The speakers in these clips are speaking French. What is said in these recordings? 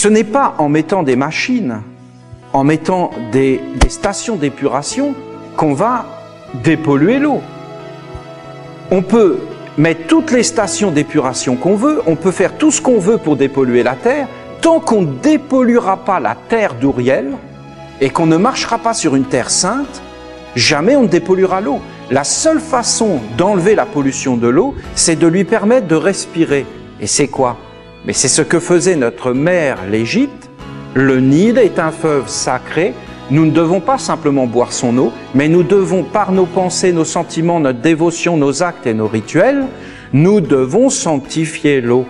Ce n'est pas en mettant des machines, en mettant des stations d'épuration qu'on va dépolluer l'eau. On peut mettre toutes les stations d'épuration qu'on veut, on peut faire tout ce qu'on veut pour dépolluer la terre, tant qu'on ne dépolluera pas la terre d'Uriel et qu'on ne marchera pas sur une terre sainte, jamais on ne dépolluera l'eau. La seule façon d'enlever la pollution de l'eau, c'est de lui permettre de respirer. Et c'est quoi? Mais c'est ce que faisait notre mère l'Égypte. Le Nil est un fleuve sacré. Nous ne devons pas simplement boire son eau, mais nous devons, par nos pensées, nos sentiments, notre dévotion, nos actes et nos rituels, nous devons sanctifier l'eau.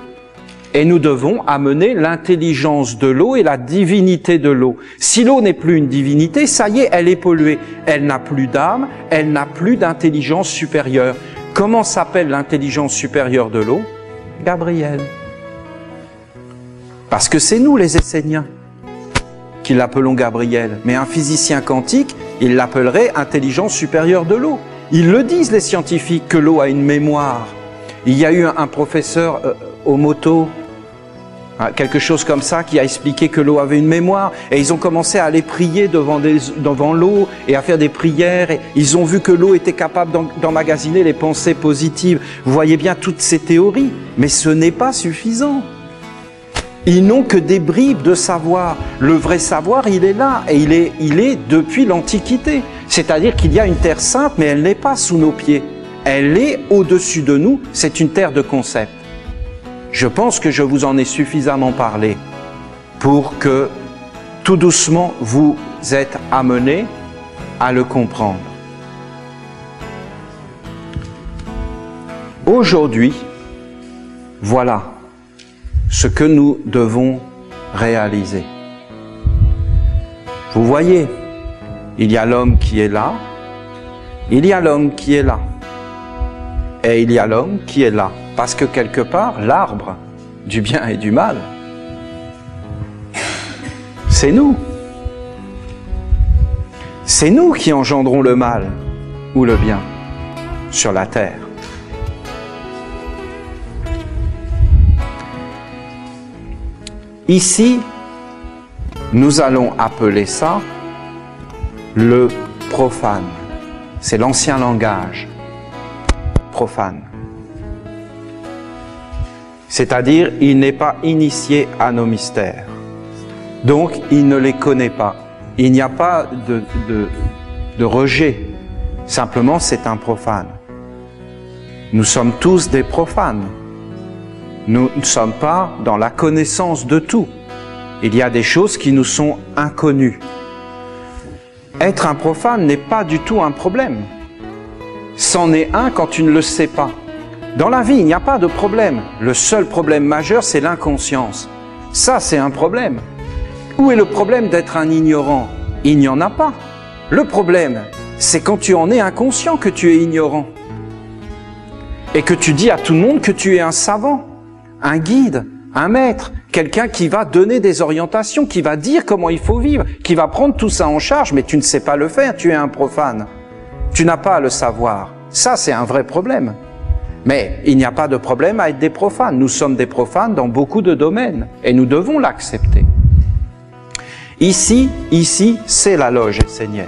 Et nous devons amener l'intelligence de l'eau et la divinité de l'eau. Si l'eau n'est plus une divinité, ça y est, elle est polluée. Elle n'a plus d'âme, elle n'a plus d'intelligence supérieure. Comment s'appelle l'intelligence supérieure de l'eau? Gabriel. Parce que c'est nous les Esséniens qui l'appelons Gabriel. Mais un physicien quantique, il l'appellerait intelligence supérieure de l'eau. Ils le disent, les scientifiques, que l'eau a une mémoire. Il y a eu un professeur Omoto, quelque chose comme ça, qui a expliqué que l'eau avait une mémoire, et ils ont commencé à aller prier devant l'eau et à faire des prières, et ils ont vu que l'eau était capable d'emmagasiner les pensées positives. Vous voyez bien toutes ces théories, mais ce n'est pas suffisant. Ils n'ont que des bribes de savoir. Le vrai savoir, il est là, et il est depuis l'Antiquité. C'est-à-dire qu'il y a une terre sainte, mais elle n'est pas sous nos pieds. Elle est au-dessus de nous, c'est une terre de concept. Je pense que je vous en ai suffisamment parlé pour que, tout doucement, vous êtes amenés à le comprendre. Aujourd'hui, voilà ce que nous devons réaliser. Vous voyez, il y a l'homme qui est là, il y a l'homme qui est là, et il y a l'homme qui est là. Parce que quelque part, l'arbre du bien et du mal, c'est nous. C'est nous qui engendrons le mal ou le bien sur la terre. Ici, nous allons appeler ça le profane. C'est l'ancien langage profane. C'est-à-dire, il n'est pas initié à nos mystères. Donc, il ne les connaît pas. Il n'y a pas de rejet. Simplement, c'est un profane. Nous sommes tous des profanes. Nous ne sommes pas dans la connaissance de tout. Il y a des choses qui nous sont inconnues. Être un profane n'est pas du tout un problème. C'en est un quand tu ne le sais pas. Dans la vie, il n'y a pas de problème. Le seul problème majeur, c'est l'inconscience. Ça, c'est un problème. Où est le problème d'être un ignorant? Il n'y en a pas. Le problème, c'est quand tu en es inconscient que tu es ignorant. Et que tu dis à tout le monde que tu es un savant, un guide, un maître, quelqu'un qui va donner des orientations, qui va dire comment il faut vivre, qui va prendre tout ça en charge, mais tu ne sais pas le faire, tu es un profane. Tu n'as pas à le savoir. Ça, c'est un vrai problème. Mais il n'y a pas de problème à être des profanes. Nous sommes des profanes dans beaucoup de domaines et nous devons l'accepter. Ici, c'est la loge essénienne.